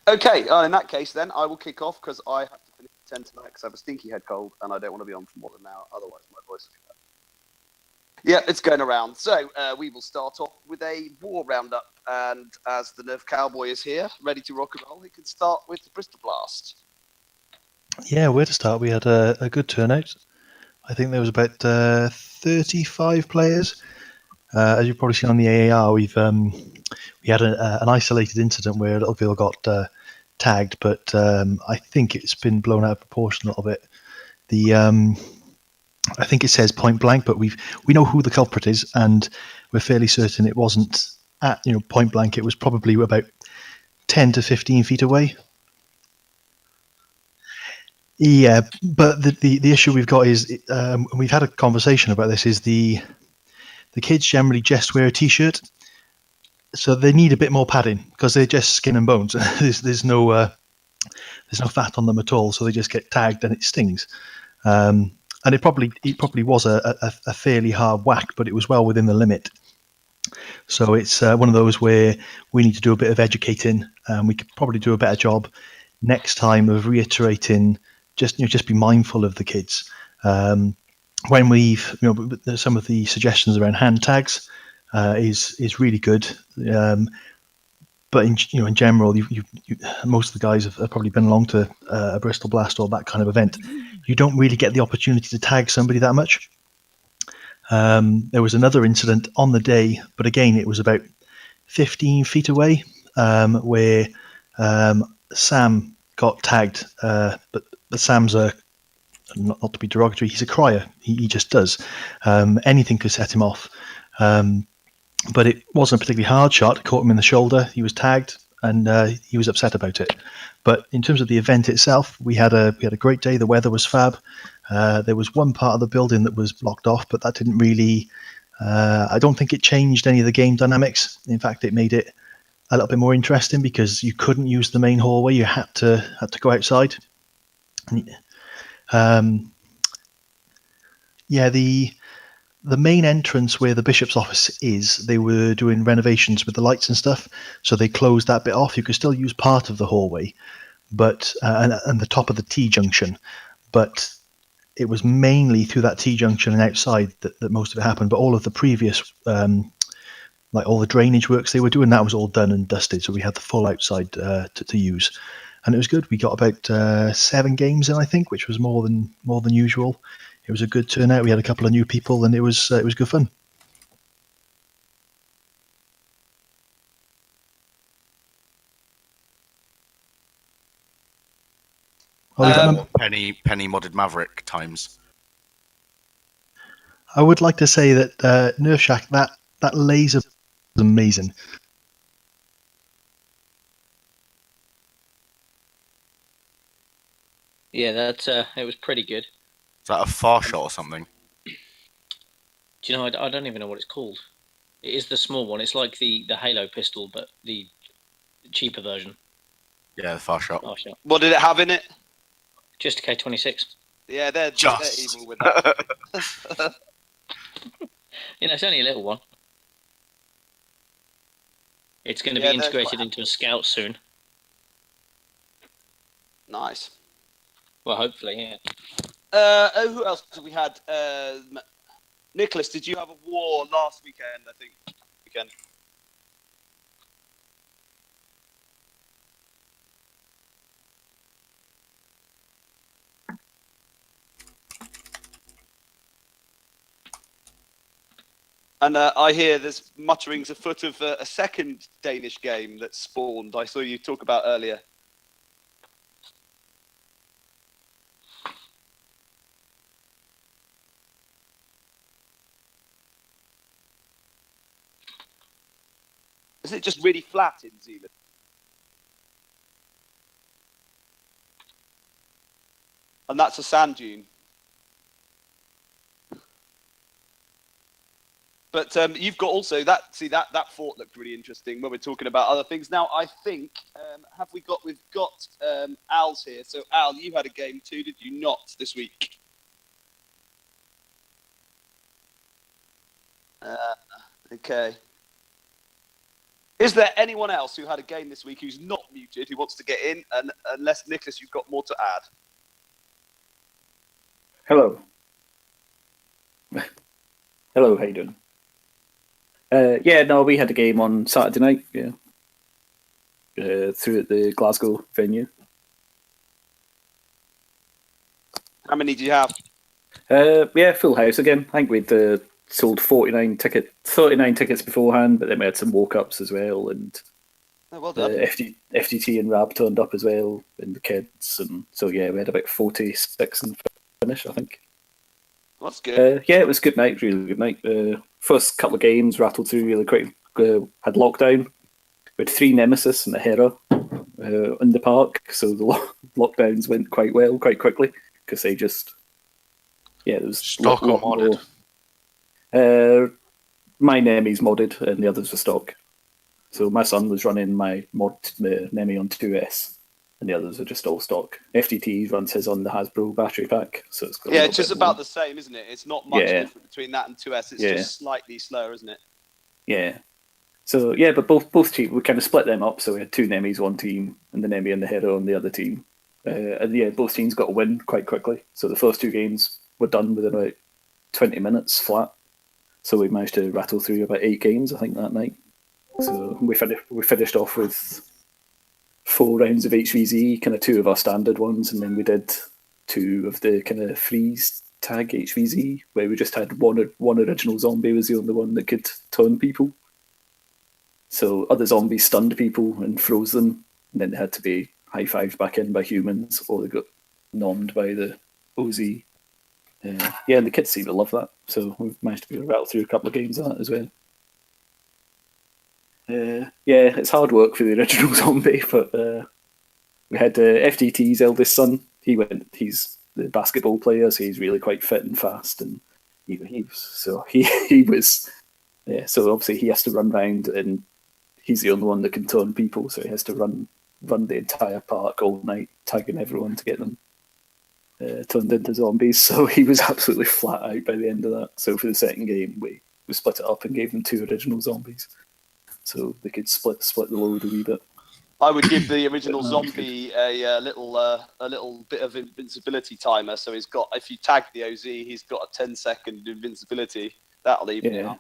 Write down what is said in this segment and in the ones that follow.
Okay, in that case, then I will kick off because I have to finish at 10 tonight because I have a stinky head cold and I don't want to be on for more than an hour. Otherwise, my voice will be bad. Yeah, it's going around. So we will start off with a war roundup. And as the Nerf Cowboy is here, ready to rock and roll, he can start with the Bristol Blast. Yeah, where to start? We had a good turnout. I think there was about 35 players. As you've probably seen on the AAR, we had an isolated incident where a little girl got tagged, but I think it's been blown out of proportion a little bit. I think it says point blank, but we know who the culprit is, and we're fairly certain it wasn't at point blank. It was probably about 10 to 15 feet away. Yeah, but the issue we've got is we've had a conversation about this. Is the kids generally just wear a t-shirt, so they need a bit more padding because they're just skin and bones. there's no fat on them at all, so they just get tagged and it stings. And it probably was a fairly hard whack, but it was well within the limit. So it's one of those where we need to do a bit of educating, and we could probably do a better job next time of reiterating. Just be mindful of the kids. When we've some of the suggestions around hand tags is really good. But in general, most of the guys have probably been along to a Bristol Blast or that kind of event. You don't really get the opportunity to tag somebody that much. There was another incident on the day, but again, it was about 15 feet away, where Sam got tagged. But Sam's not to be derogatory, he's a crier. He just does. Anything could set him off. But it wasn't a particularly hard shot. It caught him in the shoulder. He was tagged, and he was upset about it. But in terms of the event itself, we had a great day. The weather was fab. There was one part of the building that was blocked off, but that didn't really. I don't think it changed any of the game dynamics. In fact, it made it a little bit more interesting because you couldn't use the main hallway. You had to go outside. Yeah, the main entrance where the bishop's office is, they were doing renovations with the lights and stuff, so they closed that bit off. You could still use part of the hallway, but and the top of the T junction, but it was mainly through that T junction and outside that most of it happened. But all of the previous, like all the drainage works they were doing, that was all done and dusted. So we had the full outside to use, and it was good. We got about 7 games in, I think, which was more than usual. It was a good turnout. We had a couple of new people, and it was good fun. Penny modded Maverick times. I would like to say that Nerf Shack, that laser was amazing. Yeah, it was pretty good. Is that a far shot or something? Do you know? I don't even know what it's called. It is the small one. It's like the Halo pistol, but the cheaper version. Yeah, the far shot. What did it have in it? Just a K26. Yeah, they're evil with that. It's only a little one. It's going to be integrated into a Scout soon. Nice. Well, hopefully, yeah. Who else have we had? Nicholas, did you have a war last weekend? I think weekend. And I hear there's mutterings afoot of a second Danish game that spawned. I saw you talk about earlier. Is it just really flat in Zealand? And that's a sand dune. But you've got also that fort looked really interesting when we're talking about other things. Now, I think, we've got Al's here. So, Al, you had a game too, did you not, this week? Okay. Is there anyone else who had a game this week who's not muted, who wants to get in? And unless, Nicholas, you've got more to add. Hello. Hello, how you doing? Yeah, no, we had a game on Saturday night, yeah. Through at the Glasgow venue. How many do you have? Yeah, full house again. I think we'd sold 39 tickets beforehand, but then we had some walk-ups as well, and Oh, well done. FTT and Rab turned up as well, and the kids, and so yeah, we had about 46 and finish, I think. Well, that's good. Yeah, it was a good night, really good night. First couple of games rattled through really quick. Had lockdown. We had 3 Nemesis and a Hera in the park, so the lockdowns went quite well, quite quickly, because they just, yeah, there was Stock or modded? My Nemi's modded, and the others were stock. So my son was running my mod Nemi on 2S, and the others are just all stock. FTT runs his on the Hasbro battery pack, so it's got it's just about the same, isn't it? It's not much different between that and 2S. It's just slightly slower, isn't it? Yeah. So yeah, but both teams, we kind of split them up. So we had 2 Nemis one team, and the Nemi and the Hero on the other team. And yeah, both teams got a win quite quickly. So the first 2 games were done within about 20 minutes flat. So we managed to rattle through about 8 games, I think, that night. So we finished off with 4 rounds of HVZ, kind of 2 of our standard ones, and then we did 2 of the kind of freeze tag HVZ, where we just had one original zombie was the only one that could turn people. So other zombies stunned people and froze them, and then they had to be high-fived back in by humans, or they got nommed by the OZ. Yeah, and the kids seem to love that, so we've managed to rattle through a couple of games of that as well. Yeah, it's hard work for the original zombie, but we had FTT's eldest son. He's the basketball player, so he's really quite fit and fast, and he was. Yeah, so obviously he has to run around, and he's the only one that can turn people, so he has to run the entire park all night, tagging everyone to get them turned into zombies. So he was absolutely flat out by the end of that. So for the second game, we split it up and gave them 2 original zombies, so they could split the load a wee bit. I would give the original zombie a little bit of invincibility timer. So he's got, if you tag the OZ, he's got a 10-second invincibility. That'll even it out.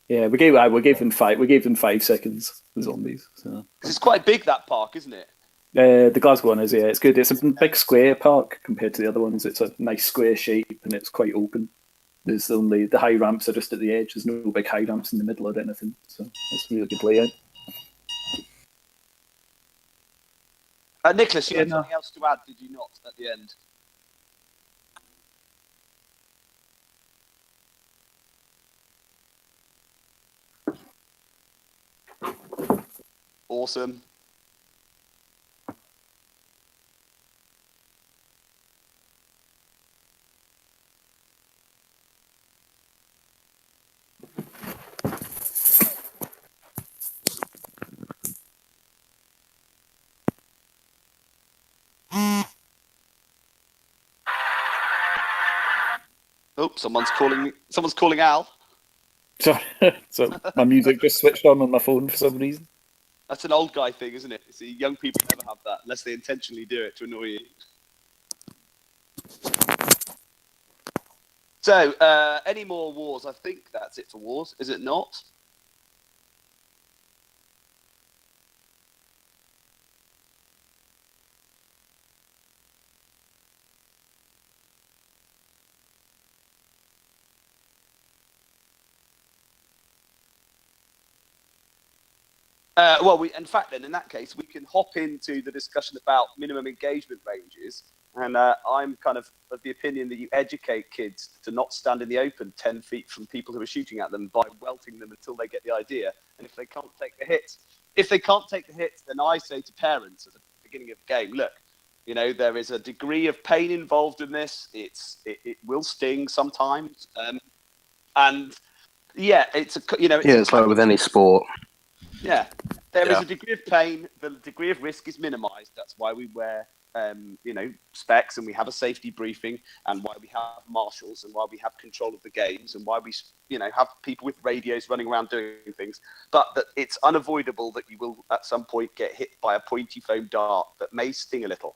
Yeah, we gave them 5 seconds. The zombies. So it's quite big, that park, isn't it? The Glasgow one is, yeah, it's good. It's a big square park compared to the other ones. It's a nice square shape and it's quite open. There's only the high ramps are just at the edge. There's no big high ramps in the middle or anything. So it's a really good layout. Nicholas, you had something else to add, did you not, at the end? Awesome. Oh, someone's calling Al. Sorry, so my music just switched on my phone for some reason. That's an old guy thing, isn't it? See, young people never have that unless they intentionally do it to annoy you. So, any more wars? I think that's it for wars, is it not? Well, in that case, we can hop into the discussion about minimum engagement ranges. And I'm kind of the opinion that you educate kids to not stand in the open 10 feet from people who are shooting at them by welting them until they get the idea. And if they can't take the hits, then I say to parents at the beginning of the game, look, you know, there is a degree of pain involved in this. It will sting sometimes. And yeah, it's like with any sport. Yeah, there is a degree of pain. The degree of risk is minimised. That's why we wear specs, and we have a safety briefing, and why we have marshals, and why we have control of the games, and why we have people with radios running around doing things, but that it's unavoidable that you will at some point get hit by a pointy foam dart that may sting a little,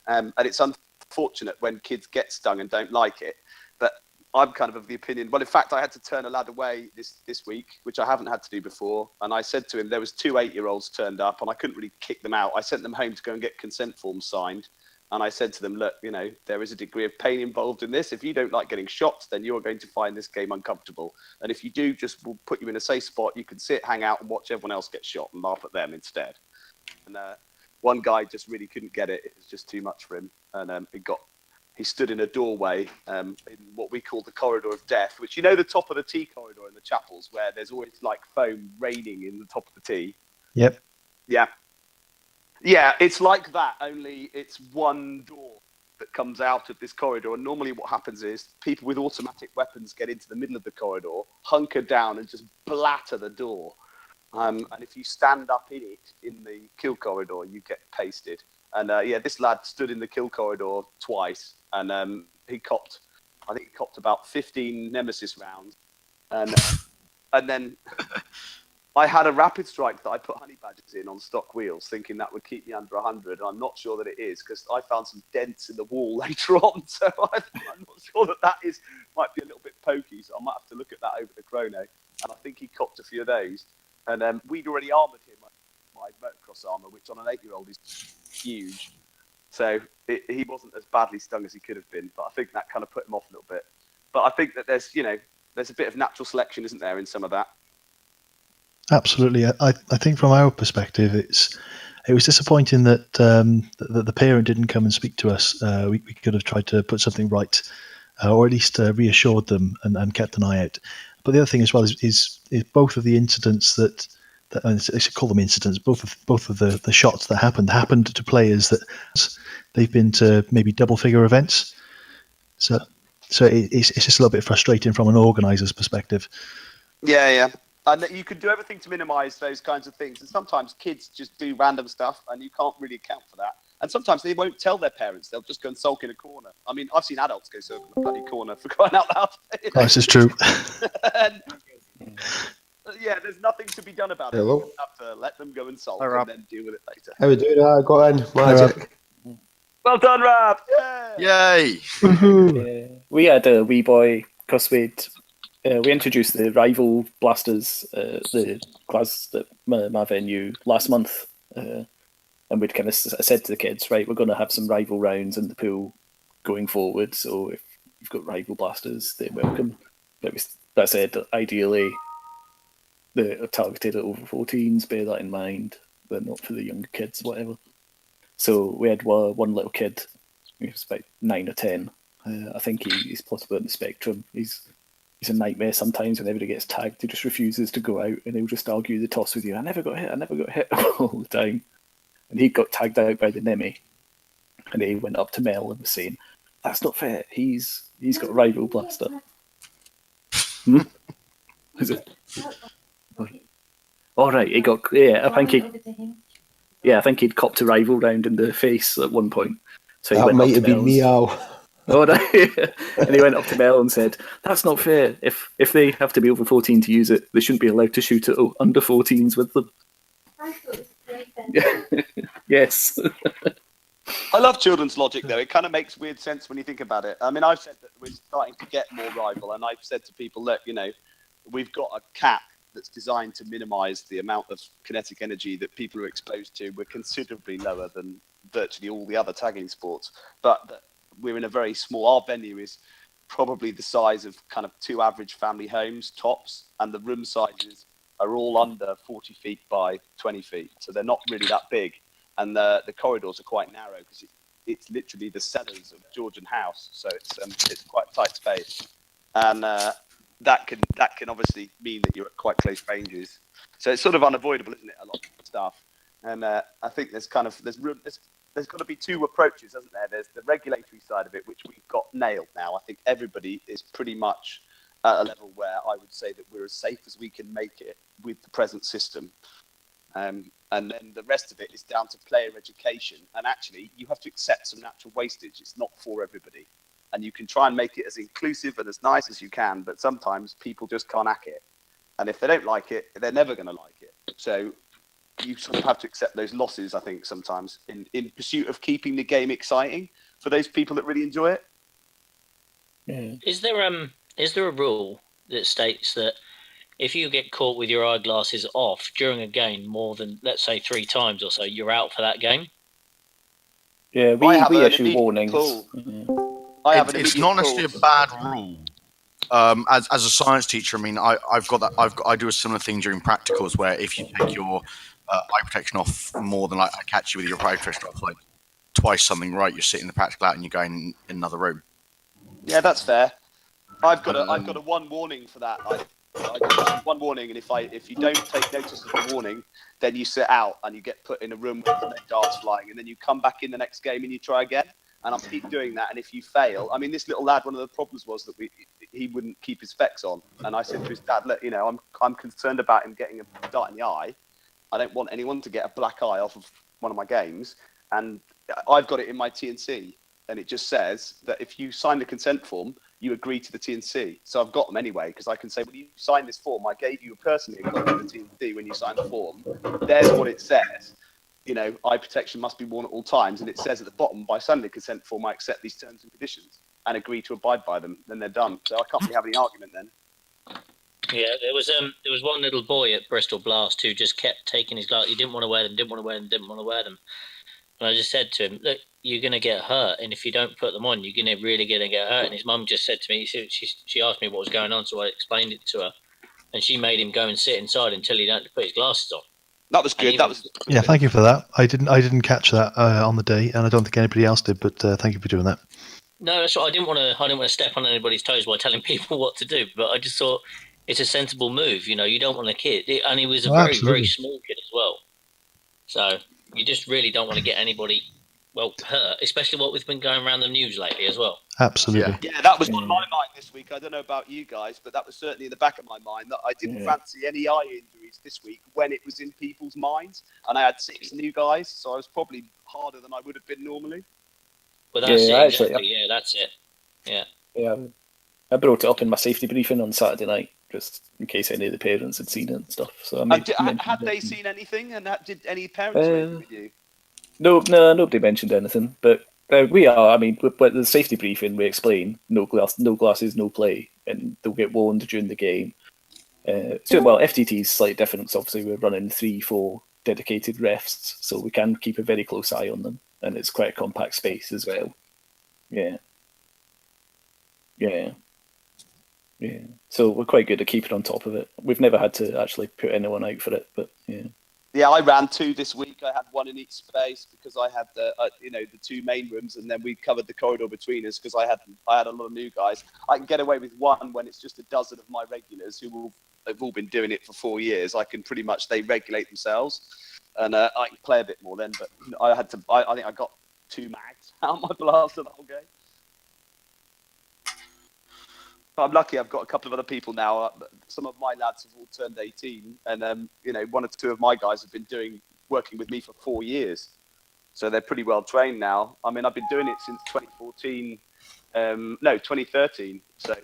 and it's unfortunate when kids get stung and don't like it. But I'm kind of the opinion. Well, in fact, I had to turn a lad away this week, which I haven't had to do before. And I said to him, there was 2 8-year-olds turned up, and I couldn't really kick them out. I sent them home to go and get consent forms signed. And I said to them, look, there is a degree of pain involved in this. If you don't like getting shot, then you are going to find this game uncomfortable. And if you do, we'll put you in a safe spot. You can sit, hang out, and watch everyone else get shot and laugh at them instead. And one guy just really couldn't get it. It was just too much for him. And he stood in a doorway in what we call the corridor of death, which, the top of the tea corridor in the chapels, where there's always like foam raining in the top of the tea. Yep. Yeah. Yeah, it's like that, only it's one door that comes out of this corridor. And normally what happens is people with automatic weapons get into the middle of the corridor, hunker down and just blatter the door. And if you stand up in it, in the kill corridor, you get pasted. And this lad stood in the kill corridor twice, and he copped about 15 Nemesis rounds. And then I had a rapid strike that I put honey badgers in on stock wheels, thinking that would keep me under 100. And I'm not sure that it is, because I found some dents in the wall later on. So I'm not sure that might be a little bit pokey. So I might have to look at that over the chrono. And I think he copped a few of those. And we'd already armoured him, my motocross armour, which on an 8-year-old is huge. So he wasn't as badly stung as he could have been. But I think that kind of put him off a little bit. But I think that there's a bit of natural selection, isn't there, in some of that? Absolutely. I think from our perspective, it was disappointing that the parent didn't come and speak to us. We could have tried to put something right, or at least reassured them and kept an eye out. But the other thing as well is both of the incidents that I should call them incidents. Both of the shots that happened to players that they've been to maybe double-figure events. So it's just a little bit frustrating from an organiser's perspective. Yeah. And you can do everything to minimise those kinds of things. And sometimes kids just do random stuff, and you can't really account for that. And sometimes they won't tell their parents. They'll just go and sulk in a corner. I mean, I've seen adults go sulk in a bloody corner for crying out loud. This is true. And, there's nothing to be done about it. Hello. You have to let them go and sulk Hi, Rob. and then deal with it later. How we doing? I got in. Magic. Well done, Rab! Yeah. Yay! We had a wee boy, because we introduced the rival blasters, the class at my venue last month, and we'd kind of said to the kids, right, we're going to have some rival rounds in the pool going forward, so if you've got rival blasters, they're welcome. That said, ideally, they're targeted at over 14s, bear that in mind. They're not for the younger kids, whatever. So we had one little kid, he was about 9 or 10. I think he's possibly on the spectrum. He's a nightmare sometimes. Whenever he gets tagged, he just refuses to go out, and he'll just argue the toss with you. I never got hit all the time. And he got tagged out by the Nemi, and he went up to Mel and was saying, "That's not fair. He's got a rival blaster." Is it? All right, he got I think he'd copped a rival round in the face at one point. So he That went might up have to been Mel's. me, Al. Oh, no. And he went up to Mel and said, "That's not fair. If they have to be over 14 to use it, they shouldn't be allowed to shoot at under 14s with them." Yes. I love children's logic, though. It kind of makes weird sense when you think about it. I mean, I've said that we're starting to get more rival, and I've said to people, look, we've got a cap that's designed to minimise the amount of kinetic energy that people are exposed to. We're considerably lower than virtually all the other tagging sports, but we're in a very small. Our venue is probably the size of kind of 2 average family homes tops, and the room sizes are all under 40 feet by 20 feet, so they're not really that big. And the corridors are quite narrow because it's literally the cellars of Georgian House, so it's quite tight space, and that can obviously mean that you're at quite close ranges. So it's sort of unavoidable, isn't it? A lot of stuff, and I think there's got to be 2 approaches, hasn't there? There's the regulatory side of it, which we've got nailed now. I think everybody is pretty much at a level where I would say that we're as safe as we can make it with the present system. And then the rest of it is down to player education. And actually, you have to accept some natural wastage. It's not for everybody. And you can try and make it as inclusive and as nice as you can, but sometimes people just can't hack it. And if they don't like it, they're never going to like it. So you sort of have to accept those losses, I think, sometimes in pursuit of keeping the game exciting for those people that really enjoy it. Yeah. Is there a rule that states that if you get caught with your eyeglasses off during a game more than, let's say, 3 times or so, you're out for that game? Yeah, I have we an issue immediate warnings. clause. Mhm. I have an It's immediate not necessarily clause. a bad rule. As a science teacher, I mean, I've got that. I do a similar thing during practicals where if you take your eye protection off more than like I catch you with your eye protection off like twice something right, you're sitting the practical out and you're going in another room. Yeah, that's fair. I've got a one warning for that. I just one warning, and if you don't take notice of the warning, then you sit out and you get put in a room with no darts flying, and then you come back in the next game and you try again. And I'll keep doing that. And if you fail, I mean, this little lad, one of the problems was that he wouldn't keep his specs on. And I said to his dad, look, I'm concerned about him getting a dart in the eye. I don't want anyone to get a black eye off of one of my games. And I've got it in my TNC. And it just says that if you sign the consent form, you agree to the TNC. So I've got them anyway, because I can say, well, you sign this form. I gave you personally a copy of the TNC when you signed the form. There's what it says. Eye protection must be worn at all times. And it says at the bottom, by signing the consent form, I accept these terms and conditions and agree to abide by them. Then they're done. So I can't really have any argument then. Yeah, there was one little boy at Bristol Blast who just kept taking his glasses. He didn't want to wear them, didn't want to wear them, didn't want to wear them. And I just said to him, look, you're going to get hurt. And if you don't put them on, you're going to really get hurt. And his mum just said to me, she asked me what was going on. So I explained it to her. And she made him go and sit inside until he had to put his glasses on. That was good. Yeah, thank you for that. I didn't catch that on the day, and I don't think anybody else did. But thank you for doing that. No, that's right. I didn't want to step on anybody's toes by telling people what to do. But I just thought it's a sensible move. You don't want a kid, and he was a very absolutely. very small kid as well. So you just really don't want to get anybody hurt, especially what we've been going around the news lately as well. Absolutely. Yeah, that was on my mind this week. I don't know about you guys, but that was certainly in the back of my mind that I didn't fancy any eye injuries this week when it was in people's minds. And I had 6 new guys, so I was probably harder than I would have been normally. But that's it, exactly. Yeah, that's it. Yeah, I brought it up in my safety briefing on Saturday night, just in case any of the parents had seen it and stuff. So had they seen anything? And did any parents raise with you? No, nobody mentioned anything. But we are. I mean, with the safety briefing, we explain no glasses, no play, and they'll get warned during the game. FTT is slightly different. So obviously, we're running 3-4 dedicated refs, so we can keep a very close eye on them, and it's quite a compact space as well. Yeah. So we're quite good at keeping on top of it. We've never had to actually put anyone out for it, but yeah. Yeah, I ran 2 this week. I had 1 in each space because I had the 2 main rooms, and then we covered the corridor between us because I had a lot of new guys. I can get away with 1 when it's just a dozen of my regulars they've all been doing it for 4 years. I can pretty much, they regulate themselves, and I can play a bit more then. But I think I got 2 mags out of my blaster the whole game. I'm lucky I've got a couple of other people now. Some of my lads have all turned 18, and 1 or 2 of my guys have been working with me for 4 years. So they're pretty well trained now. I mean, I've been doing it since 2013. So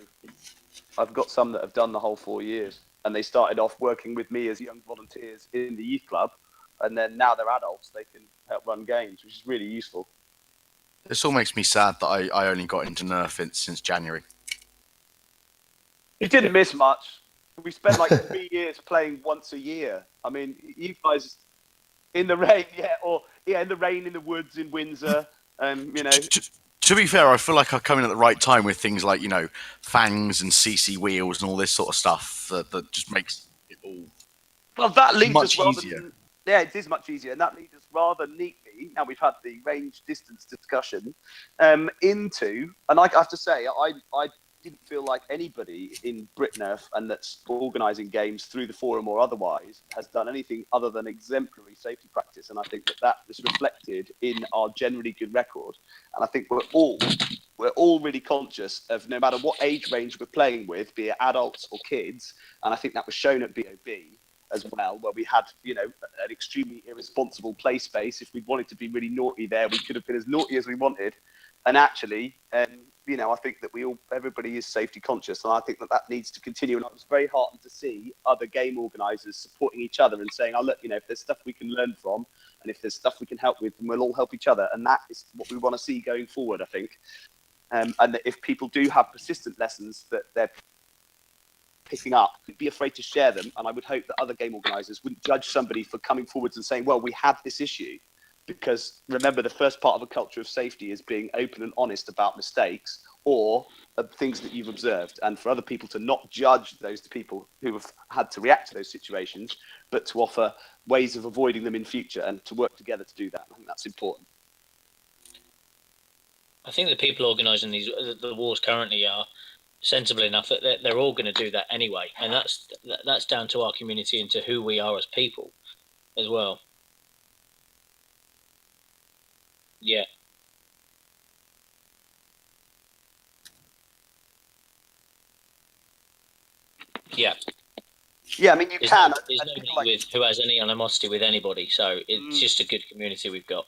I've got some that have done the whole 4 years, and they started off working with me as young volunteers in the youth club, and then now they're adults. They can help run games, which is really useful. This all makes me sad that I only got into Nerf since January. You didn't miss much. We spent like 3 years playing once a year. I mean, you guys in the rain, in the rain in the woods in Windsor, To be fair, I feel like I've come in at the right time with things like fangs and CC wheels and all this sort of stuff that just makes it all. Well, that leads much us easier. Yeah, it is much easier, and that leads us rather neatly. Now we've had the range distance discussion into, and I have to say, I didn't feel like anybody in BritNerf and that's organising games through the forum or otherwise has done anything other than exemplary safety practice, and I think that is reflected in our generally good record. And I think we're all really conscious of no matter what age range we're playing with, be it adults or kids, and I think that was shown at BOB. as well, where we had, an extremely irresponsible play space. If we wanted to be really naughty there, we could have been as naughty as we wanted. And actually, I think that everybody is safety conscious, and I think that needs to continue. And I was very heartened to see other game organisers supporting each other and saying, "Oh, look, if there's stuff we can learn from, and if there's stuff we can help with, then we'll all help each other." And that is what we want to see going forward, I think. And that if people do have persistent lessons that they're picking up, be afraid to share them. And I would hope that other game organisers wouldn't judge somebody for coming forwards and saying, "Well, we had this issue." Because remember, the first part of a culture of safety is being open and honest about mistakes or things that you've observed, and for other people to not judge those people who have had to react to those situations, but to offer ways of avoiding them in future and to work together to do that. I think that's important. I think the people organising the wars currently are sensible enough that they're all going to do that anyway, and that's down to our community and to who we are as people as well. Yeah. Yeah. Yeah, I mean, There's can. nobody who has any animosity with anybody, so it's just a good community we've got.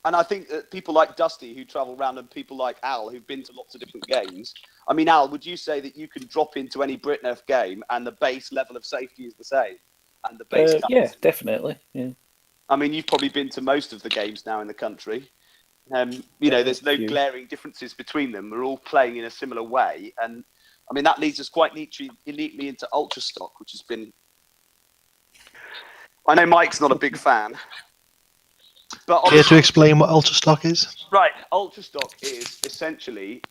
And I think that people like Dusty, who travel around, and people like Al, who've been to lots of different games. I mean, Al, would you say that you can drop into any BritNerf game and the base level of safety is the same? And the base yeah, definitely. Yeah. I mean, you've probably been to most of the games now in the country. There's no glaring differences between them. We're all playing in a similar way. And, I mean, that leads us quite neatly into Ultra Stock, which has been... I know Mike's not a big fan. But Care to explain what Ultra Stock is? Right. Ultra Stock is essentially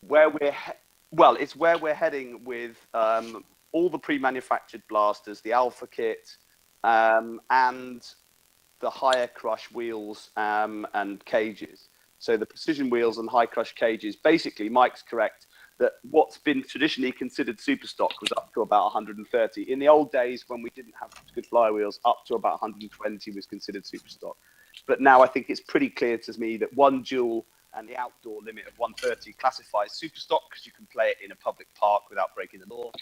where it's where we're heading with all the pre-manufactured blasters, the Alpha kit, and the higher crush wheels and cages. So the precision wheels and high crush cages. Basically, Mike's correct that what's been traditionally considered super stock was up to about 130. In the old days, when we didn't have good flywheels, up to about 120 was considered super stock. But now I think it's pretty clear to me that one dual and the outdoor limit of 130 classifies super stock because you can play it in a public park without breaking the law.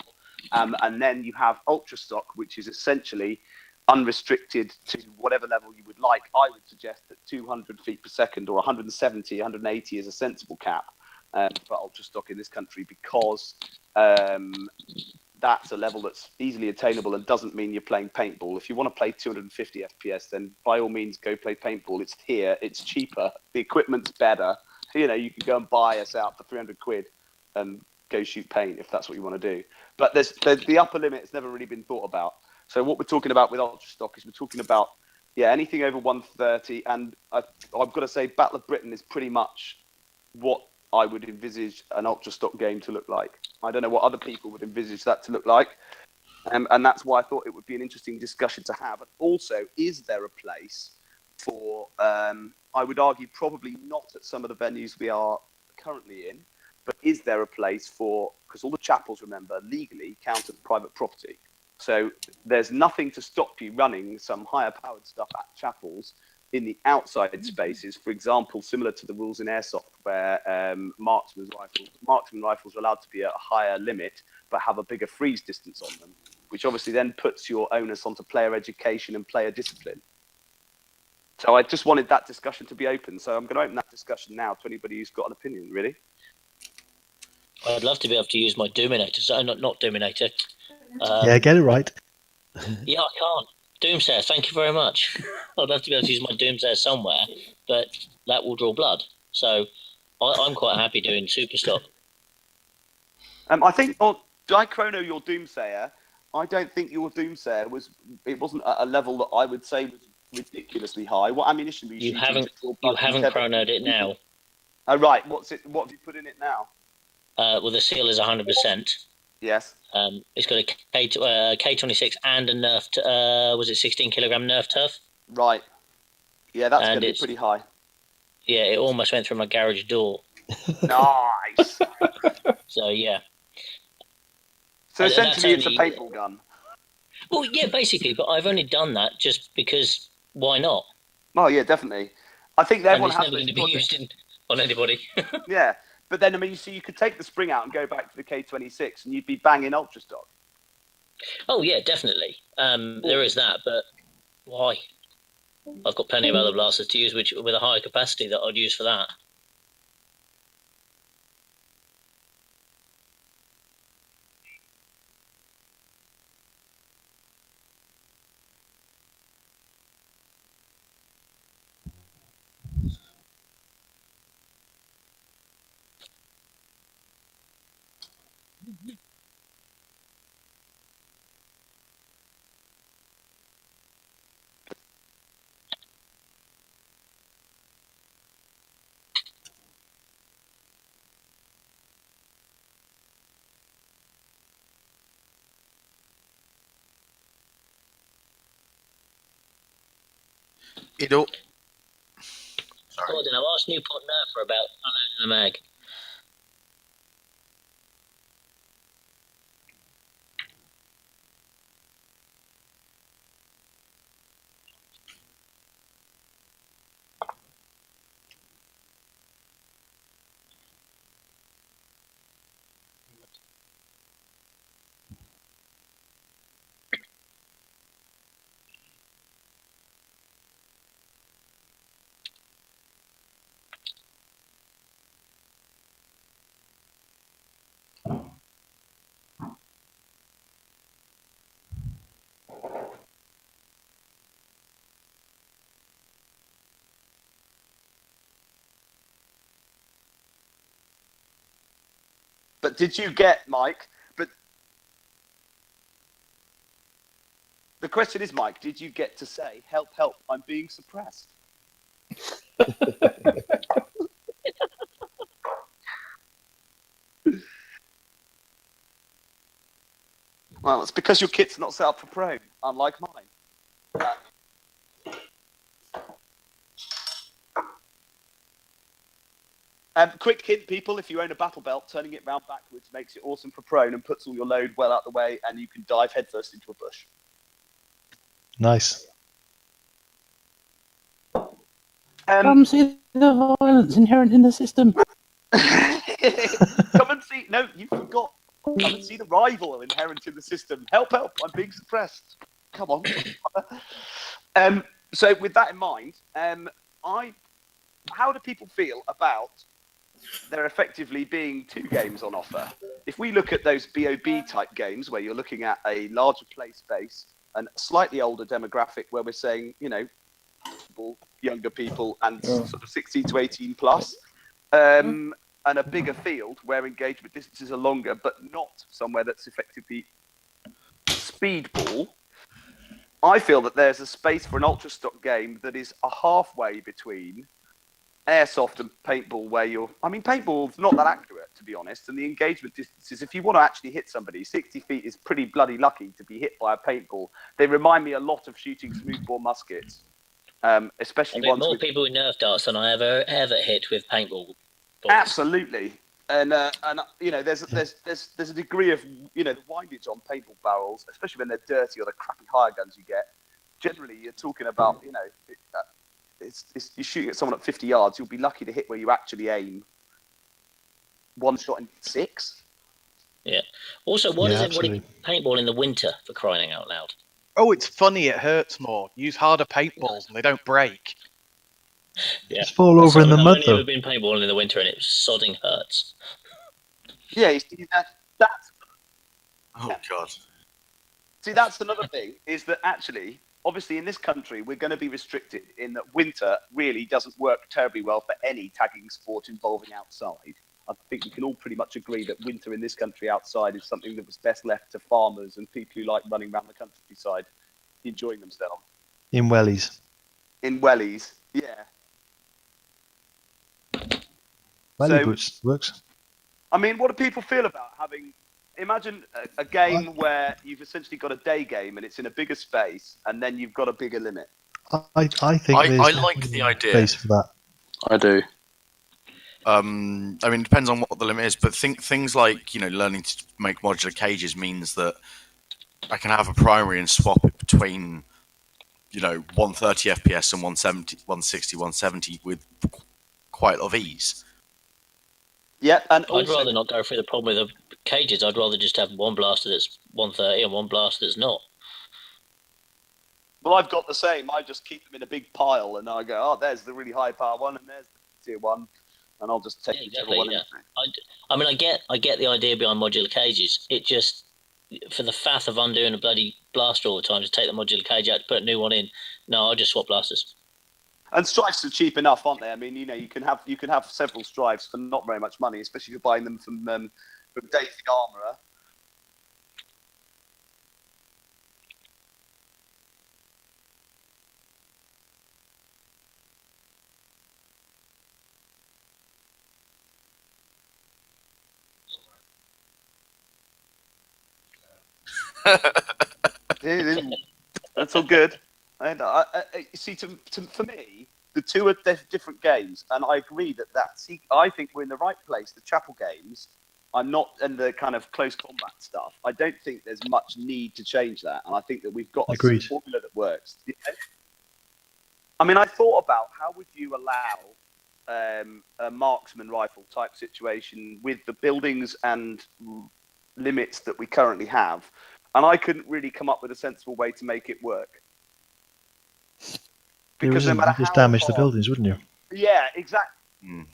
And then you have ultra stock, which is essentially unrestricted to whatever level you would like. I would suggest that 200 feet per second or 170, 180 is a sensible cap for ultra stock in this country, because that's a level that's easily attainable and doesn't mean you're playing paintball. If you want to play 250 FPS, then by all means go play paintball. It's here, it's cheaper, the equipment's better. You can go and buy a setup for 300 quid and go shoot paint if that's what you want to do. But there's the upper limit has never really been thought about. So what we're talking about with ultra stock is we're talking about anything over 130, and I've got to say Battle of Britain is pretty much what I would envisage an ultra stock game to look like. I don't know what other people would envisage that to look like, and that's why I thought it would be an interesting discussion to have. And also, is there a place for? I would argue probably not at some of the venues we are currently in, but is there a place for? Because all the chapels, remember, legally count as private property. So there's nothing to stop you running some higher powered stuff at chapels in the outside spaces, for example, similar to the rules in airsoft, where marksman rifles are allowed to be at a higher limit, but have a bigger freeze distance on them, which obviously then puts your onus onto player education and player discipline. So I just wanted that discussion to be open. So I'm going to open that discussion now to anybody who's got an opinion, really. I'd love to be able to use my Doominator. So not Doominator. Yeah, get it right. Yeah, I can't. Doomsayer, thank you very much. I'd love to be able to use my Doomsayer somewhere, but that will draw blood. So I'm quite happy doing super stock. I think, Dichrono, your Doomsayer, I don't think your Doomsayer wasn't at a level that I would say was ridiculously high. What ammunition were you shooting? You haven't chronoed it now. Oh, right. What have you put in it now? Well, the seal is 100%. Yes. It's got a K26 and a Nerf. Was it 16 kilogram Nerf turf? Right. Yeah, that's going to be pretty high. Yeah, it almost went through my garage door. Nice. So yeah. So essentially, it's a paintball gun. Well, yeah, basically, but I've only done that just because. Why not? Oh yeah, definitely. I think everyone has never going to be used on anybody. Yeah. But then, I mean, you could take the spring out and go back to the K26 and you'd be banging ultra stock. Oh yeah, definitely. There is that, but why? I've got plenty of other blasters to use, which with a higher capacity that I'd use for that. It'll. Sorry. Gordon, I've asked Newport Nerf for about unloading the mag. But did you get, Mike? But the question is, Mike, did you get to say, "Help, help! I'm being suppressed"? Well, it's because your kit's not set up for prone, unlike mine. Quick hint, people, if you own a battle belt, turning it round backwards makes it awesome for prone and puts all your load well out the way, and you can dive headfirst into a bush. Nice. Come see the violence inherent in the system. Come and see. No, you forgot. Come and see the rival inherent in the system. Help, help! I'm being suppressed. Come on. So with that in mind, how do people feel about there effectively being two games on offer? If we look at those BOB type games where you're looking at a larger play space and a slightly older demographic where we're saying, you know, younger people and sort of 16 to 18 plus, and a bigger field where engagement distances are longer, but not somewhere that's effectively speedball, I feel that there's a space for an ultra stock game that is a halfway between airsoft and paintball, where paintball's not that accurate, to be honest, and the engagement distances, if you want to actually hit somebody, 60 feet is pretty bloody lucky to be hit by a paintball. They remind me a lot of shooting smoothbore muskets, especially ones more with people with Nerf darts than I ever hit with paintball balls. Absolutely. And you know, there's a degree of, you know, the windage on paintball barrels, especially when they're dirty or the crappy hire guns you get. Generally, you're talking about, you know, you're shooting at someone at 50 yards. You'll be lucky to hit where you actually aim. One shot in 6. Yeah. Also, why does everybody absolutely. paintball in the winter, for crying out loud? Oh, it's funny. It hurts more. Use harder paintballs and they don't break. Yeah. Just fall over in the I've mud, only though. ever been paintballing in the winter, and it sodding hurts. Yeah, you see, that's Oh God. See, that's another thing, is that actually, obviously in this country, we're going to be restricted in that winter really doesn't work terribly well for any tagging sport involving outside. I think we can all pretty much agree that winter in this country outside is something that was best left to farmers and people who like running around the countryside, enjoying themselves. In wellies. In wellies, yeah. Welly So- boots works. I mean, what do people feel about having... Imagine a game where you've essentially got a day game and it's in a bigger space, and then you've got a bigger limit. I think I there's like the idea. space for that. I do. I mean, it depends on what the limit is, but things like, you know, learning to make modular cages means that I can have a primary and swap it between, you know, 130 FPS and 170, 160, 170 with quite a lot of ease. Yeah, and I'd also, rather not go through the problem with the cages. I'd rather just have one blaster that's 130 and one blaster that's not. well, I've got the same. I just keep them in a big pile, and I go, oh, there's the really high power one, and there's the tier one, and I'll just take whichever one. Yeah. I mean, I get the idea behind modular cages. It just, for the faff of undoing a bloody blaster all the time, just take the modular cage out, put a new one in. No, I'll just swap blasters. And strifes are cheap enough, aren't they? I mean, you can have several strifes for not very much money, especially if you're buying them from Daisy Armourer. That's all good. And see, for me, the two are different games, and I agree I think we're in the right place. The chapel games, I'm not, and the kind of close combat stuff. I don't think there's much need to change that, and I think that we've got a formula that works. I mean, I thought about how would you allow a marksman rifle type situation with the buildings and limits that we currently have, and I couldn't really come up with a sensible way to make it work. Because no matter you just how damage hard, the buildings, wouldn't you? Yeah, exactly. And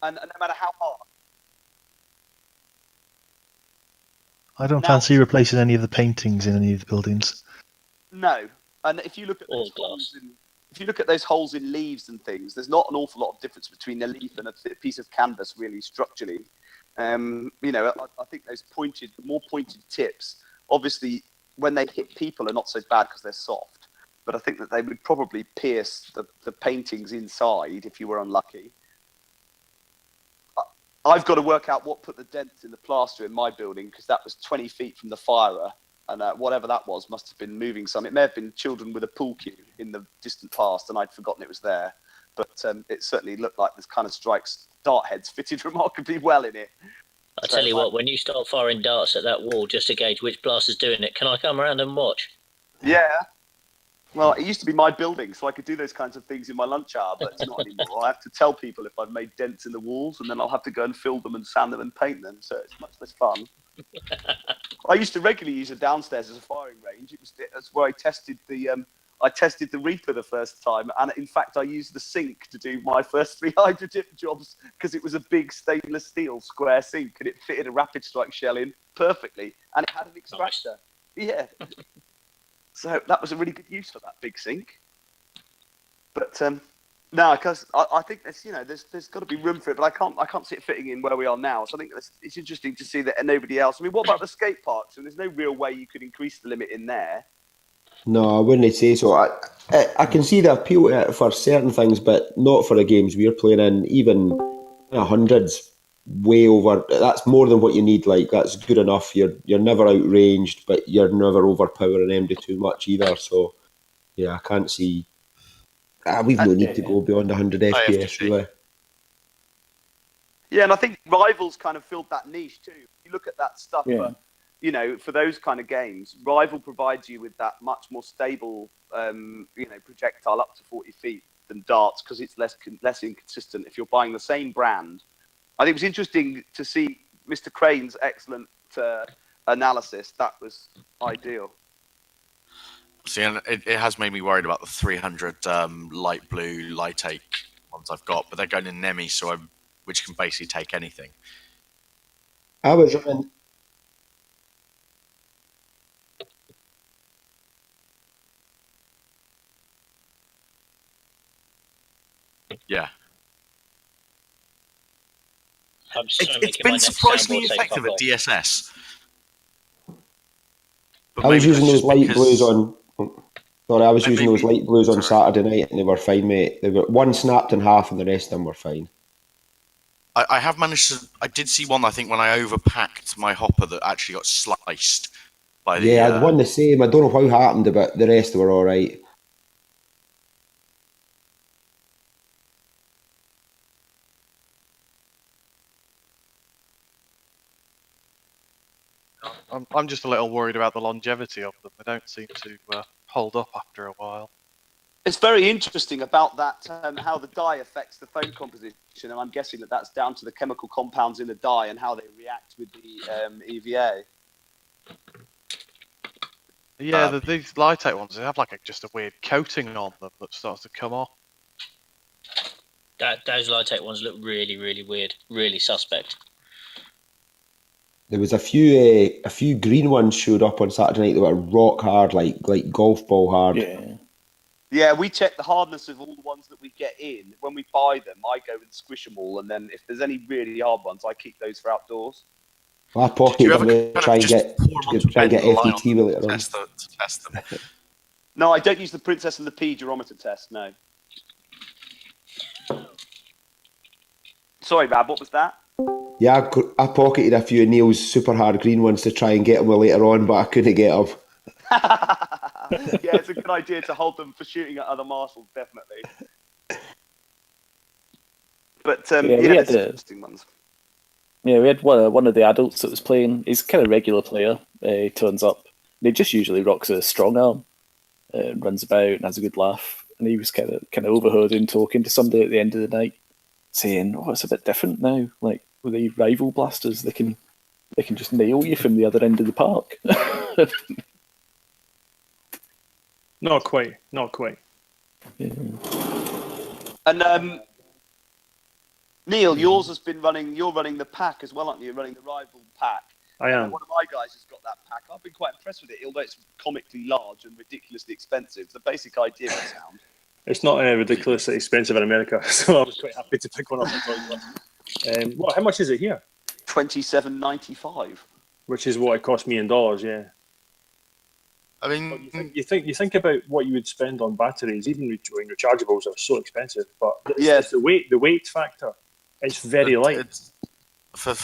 no matter how hard. I don't fancy replacing any of the paintings in any of the buildings. No, and if you look at those holes in leaves and things, there's not an awful lot of difference between a leaf and a piece of canvas, really, structurally. I think those more pointed tips, obviously, when they hit people, are not so bad because they're soft. But I think that they would probably pierce the paintings inside if you were unlucky. I've got to work out what put the dents in the plaster in my building, because that was 20 feet from the firer, and whatever that was must have been moving some. It may have been children with a pool cue in the distant past, and I'd forgotten it was there. But it certainly looked like this kind of strikes dart heads fitted remarkably well in it. I tell you what, when you start firing darts at that wall just to gauge which blaster's doing it, can I come around and watch? Yeah. Well, it used to be my building, so I could do those kinds of things in my lunch hour, but it's not anymore. I have to tell people if I've made dents in the walls, and then I'll have to go and fill them and sand them and paint them, so it's much less fun. I used to regularly use it downstairs as a firing range. That's where I tested the Reaper the first time, and in fact, I used the sink to do my first 3 hydro dip jobs, because it was a big stainless steel square sink, and it fitted a rapid strike shell in perfectly, and it had an extractor. Nice. Yeah. So that was a really good use for that big sink. But no, because I think there's got to be room for it, but I can't see it fitting in where we are now. So I think it's interesting to see that nobody else. I mean, what about the skate parks? And there's no real way you could increase the limit in there. No, I wouldn't say so. I can see the appeal to it for certain things, but not for the games we're playing in. Even hundreds, way over. That's more than what you need. Like, that's good enough. You're never outranged, but you're never overpowering MD too much either. So yeah, I can't see. We've no need to go beyond 100 FPS, really. Yeah, and I think Rivals kind of filled that niche too. You look at that stuff, for those kind of games, Rival provides you with that much more stable, projectile up to 40 feet than darts, because it's less inconsistent. If you're buying the same brand, I think it was interesting to see Mr. Crane's excellent analysis. That was ideal. See, and it has made me worried about the 300 light blue, light 8 ones I've got, but they're going in Nemi, which can basically take anything. I was running. Yeah. It's been surprisingly effective at DSS. I was using those light blues on. Sorry, I was using those light blues on Saturday night, and they were fine, mate. They were one snapped in half, and the rest of them were fine. I have managed to. I did see one, I think, when I overpacked my hopper that actually got sliced by the. Yeah, I'd won the same. I don't know how it happened, but the rest were all right. I'm just a little worried about the longevity of them. They don't seem to hold up after a while. It's very interesting about that, how the dye affects the foam composition, and I'm guessing that that's down to the chemical compounds in the dye and how they react with the EVA. Yeah, these Litex ones, they have like just a weird coating on them that starts to come off. Those Litex ones look really, really weird, really suspect. There was a few green ones showed up on Saturday night that were rock hard, like golf ball hard. Yeah. Yeah, we check the hardness of all the ones that we get in. When we buy them, I go and squish them all, and then if there's any really hard ones, I keep those for outdoors. I pocketed them to try and get FDT with it. To test them. No, I don't use the Princess and the Pea durometer test, no. Sorry, Rab, what was that? Yeah, I pocketed a few of Neil's super hard green ones to try and get them later on, but I couldn't get them. Yeah, it's a good idea to hold them for shooting at other marshals, definitely. But we had interesting ones. Yeah, we had one of the adults that was playing. He's kind of regular player. He turns up. He just usually rocks a strong arm, runs about and has a good laugh. And he was kind of overheard him talking to somebody at the end of the night, saying, "Oh, it's a bit different now. Like with the rival blasters, they can just nail you from the other end of the park." Not quite. Yeah. And Neil, yours has been running. You're running the pack as well, aren't you? You're running the rival pack. I am. One of my guys has got that pack. I've been quite impressed with it, although it's comically large and ridiculously expensive. The basic idea is sound. It's not ridiculously expensive in America, so I was quite happy to pick one up. How much is it here? $27.95. Which is what it cost me in dollars. Yeah. I mean, you think about what you would spend on batteries, even when rechargeables are so expensive. But yes, it's the weight factor. It's very light. It's, for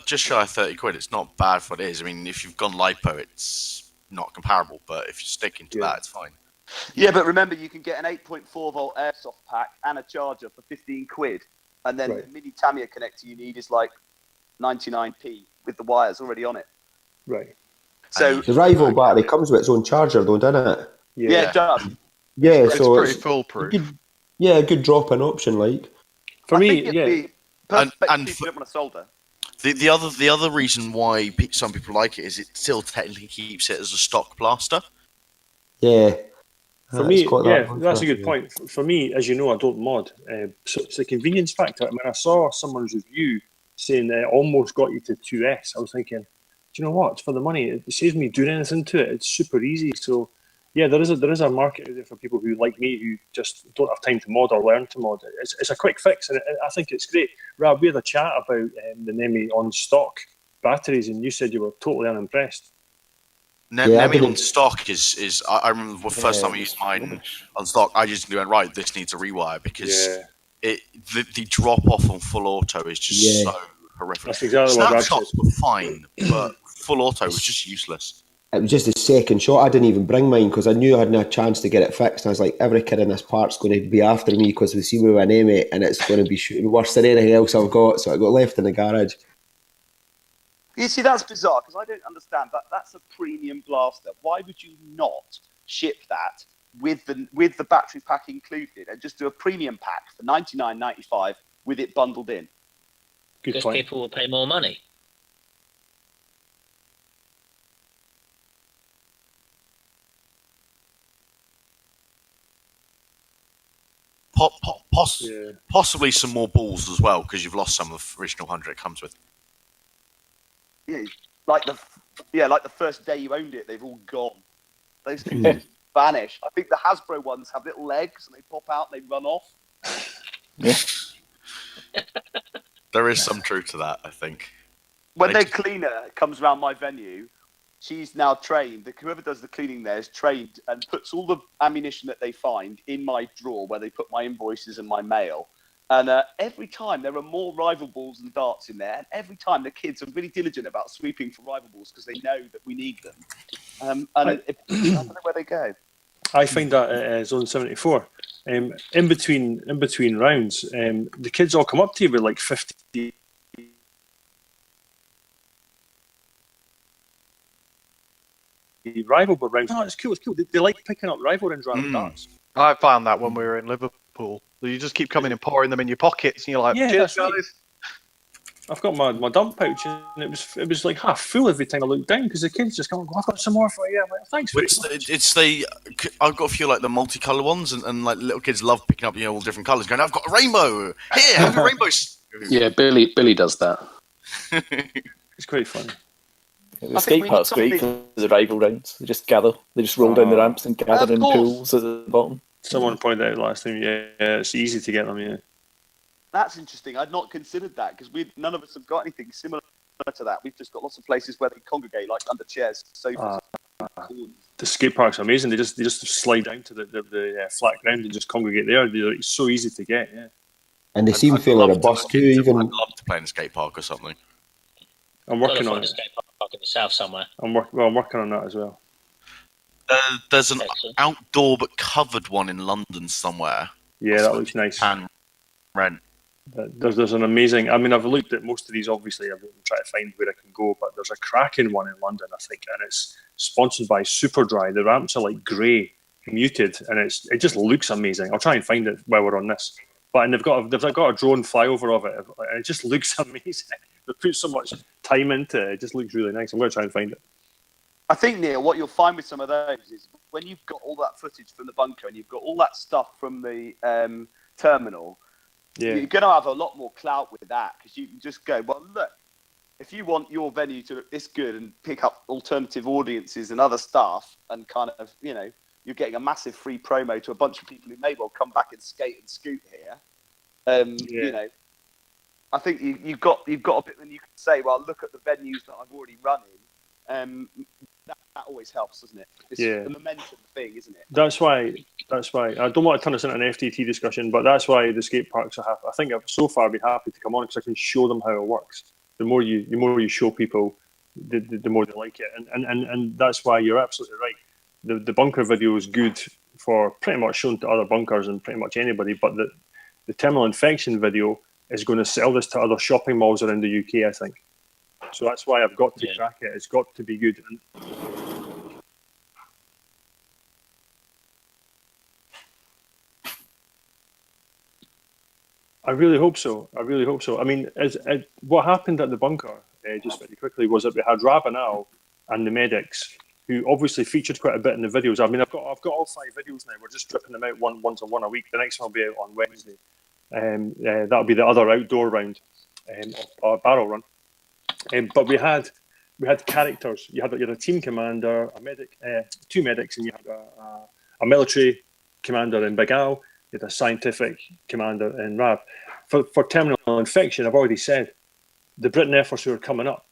just shy of 30 quid, it's not bad for what it is. I mean, if you've gone lipo, it's not comparable. But if you're sticking to that, it's fine. Yeah, but remember, you can get an 8.4 volt airsoft pack and a charger for 15 quid, and then the mini Tamiya connector you need is like 99p with the wires already on it. Right. So the rival battery comes with its own charger, though, doesn't it? Yeah, it does. Yeah, it's so pretty foolproof. A good drop-in option, like. For me, yeah. And people don't want to solder. The other reason why some people like it is it still technically keeps it as a stock blaster. Yeah. For me, that's a good point. For me, as you know, I don't mod, so it's the convenience factor. I mean, I saw someone's review saying that it almost got you to 2S. I was thinking, do you know what? For the money, it saves me doing anything to it. It's super easy. So, yeah, there is a market out there for people who, like me, who just don't have time to mod or learn to mod. It's a quick fix, and I think it's great. Rab, we had a chat about the Nemi on stock batteries, and you said you were totally unimpressed. Nemi on stock is I remember the first time I used mine on stock, I just went, right, this needs a rewire because the drop off on full auto is just so horrific. That's exactly what Rab said. Snapshots were fine, but full auto was just useless. It was just a second shot. I didn't even bring mine because I knew I hadn't a chance to get it fixed. And I was like, every kid in this park's going to be after me because they see me with an Nemi and it's going to be shooting worse than anything else I've got. So I got left in the garage. You see, that's bizarre because I don't understand that. That's a premium blaster. Why would you not ship that with the battery pack included and just do a premium pack for $99.95 with it bundled in? Because people will pay more money. Possibly some more balls as well because you've lost some of the original 100 it comes with. Yeah, like the first day you owned it, they've all gone. Those things just vanish. I think the Hasbro ones have little legs and they pop out and they run off. There is some truth to that, I think. When their cleaner comes around my venue, she's now trained. Whoever does the cleaning there is trained and puts all the ammunition that they find in my drawer where they put my invoices and my mail. And every time there are more rival balls and darts in there, and every time the kids are really diligent about sweeping for rival balls because they know that we need them. I don't know where they go. I find that at Zone 74. In between rounds, the kids all come up to you with like 50 rival rounds. Oh, it's cool. They like picking up rival rounds rather than darts. I found that when we were in Liverpool. You just keep coming and pouring them in your pockets, and you're like, Yeah, cheers, that's right. guys. I've got my dump pouch, and it was like half full every time I looked down because the kids just come, I've got some more for you. I'm like, thanks. I've got a few like the multicolour ones, and like little kids love picking up all different colours. Going, I've got a rainbow here. Have a rainbow. Yeah, Billy does that. It's quite funny. The skate park's great for the rival rounds. They just gather. They just roll down the ramps and gather in pools at the bottom. Someone pointed out last time. Yeah, it's easy to get them. Yeah. That's interesting. I'd not considered that because none of us have got anything similar to that. We've just got lots of places where they congregate, like under chairs, sofas. The skate park's amazing. They just slide down to the flat ground and just congregate there. It's so easy to get. Yeah. And they seem fairly robust too. Even I'd love to play in a skate park or something. I'm working on a skate park in the south somewhere. I'm working on that as well. There's an outdoor but covered one in London somewhere. Yeah, that looks nice. And rent. There's an amazing. I mean, I've looked at most of these. Obviously, I've been trying to find where I can go, but there's a cracking one in London, I think, and it's sponsored by Superdry. The ramps are like grey, muted, and it just looks amazing. I'll try and find it while we're on this. And they've got a drone flyover of it, and it just looks amazing. They put so much time into it. It just looks really nice. I'm going to try and find it. I think, Neil, what you'll find with some of those is when you've got all that footage from the bunker and you've got all that stuff from the terminal, you're going to have a lot more clout with that because you can just go, well, look, if you want your venue to look this good and pick up alternative audiences and other stuff and kind of, you're getting a massive free promo to a bunch of people who may well come back and skate and scoot here. I think you've got a bit, and you can say, well, look at the venues that I've already run in. That always helps, doesn't it? It's the momentum thing, isn't it? That's why. I don't want to turn this into an FTT discussion, but that's why the skate parks are happy. I think I've so far been happy to come on because I can show them how it works. The more you show people, the more they like it, and that's why you're absolutely right. The bunker video is good for pretty much showing to other bunkers and pretty much anybody, but the terminal infection video is going to sell this to other shopping malls around the UK, I think. So that's why I've got to crack it. It's got to be good. I really hope so. I mean, what happened at the bunker, just very quickly, was that we had Rabanal and the medics, who obviously featured quite a bit in the videos. I mean, I've got all 5 videos now. We're just dripping them out one a week. The next one will be out on Wednesday. That'll be the other outdoor round of our barrel run. But we had characters. You had a team commander, a medic, 2 medics, and you had a military commander in Big Al. You had a scientific commander in Rab. For terminal infection, I've already said the BritNerfers who are coming up,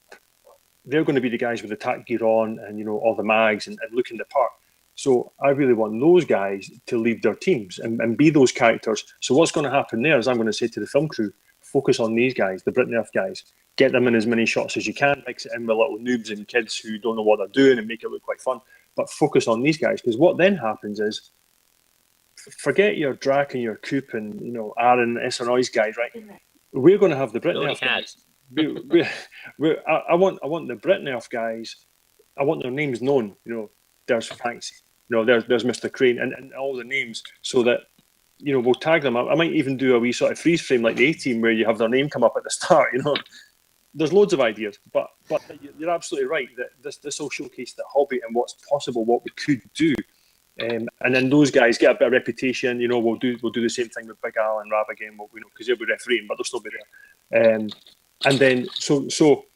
they're going to be the guys with the tack gear on and all the mags and looking the part. So I really want those guys to lead their teams and be those characters. So what's going to happen there is I'm going to say to the film crew, focus on these guys, the BritNerf guys. Get them in as many shots as you can, mix it in with little noobs and kids who don't know what they're doing and make it look quite fun. But focus on these guys, because what then happens is, forget your Drac and your Coop and Aaron SNO's guys, right? We're going to have the BritNerf guys. I want the BritNerf guys. I want their names known. There's Franks. There's Mr. Crane and all the names, so that we'll tag them. I might even do a wee sort of freeze frame like the A-Team where you have their name come up at the start. There's loads of ideas, but you're absolutely right that this will showcase the hobby and what's possible, what we could do. And then those guys get a bit of reputation. We'll do the same thing with Big Al and Rab again. Because they'll be refereeing, but they'll still be there. And then so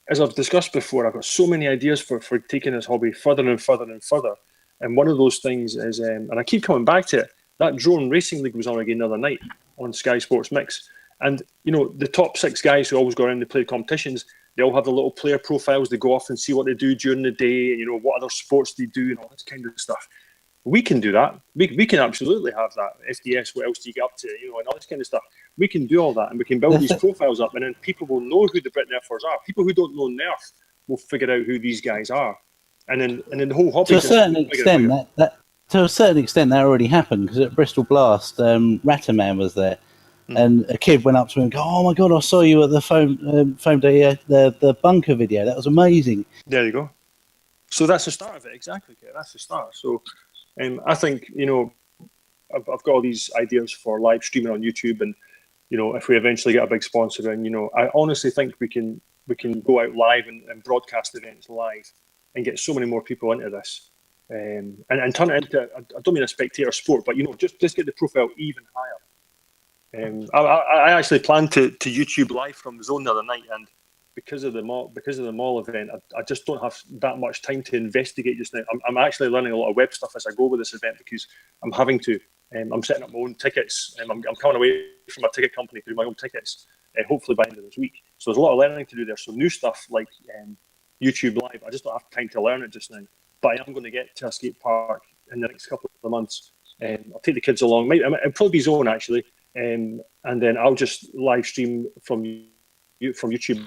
as I've discussed before, I've got so many ideas for taking this hobby further and further and further. And one of those things is, and I keep coming back to it, that drone racing league was on again the other night on Sky Sports Mix. And the top 6 guys who always go around and play competitions, they all have the little player profiles. They go off and see what they do during the day, and what other sports they do and all this kind of stuff. We can do that. We can absolutely have that. FDS, what else do you get up to? And all this kind of stuff. We can do all that, and we can build these profiles up, and then people will know who the BritNerfers are. People who don't know Nerf will figure out who these guys are, and then the whole hobby. To a certain extent, that already happened because at Bristol Blast, Ratterman was there, and a kid went up to him and go, "Oh my god, I saw you at the foam day, the bunker video. That was amazing." There you go. So that's the start of it, exactly. Kate. That's the start. So I think I've got all these ideas for live streaming on YouTube, and if we eventually get a big sponsor, and I honestly think we can go out live and broadcast events live and get so many more people into this, and turn it into, I don't mean a spectator sport, but just get the profile even higher. I actually planned to YouTube live from the zone the other night, and because of the mall event, I just don't have that much time to investigate just now. I'm actually learning a lot of web stuff as I go with this event, because I'm having to. I'm setting up my own tickets, and I'm coming away from a ticket company to do my own tickets, hopefully by the end of this week. So there's a lot of learning to do there. So new stuff like YouTube Live, I just don't have time to learn it just now. But I am going to get to a skate park in the next couple of months. I'll take the kids along. It'll probably be zone actually, and then I'll just live stream from YouTube.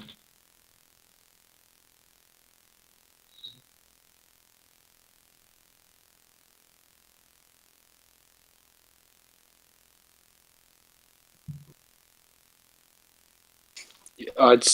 I'd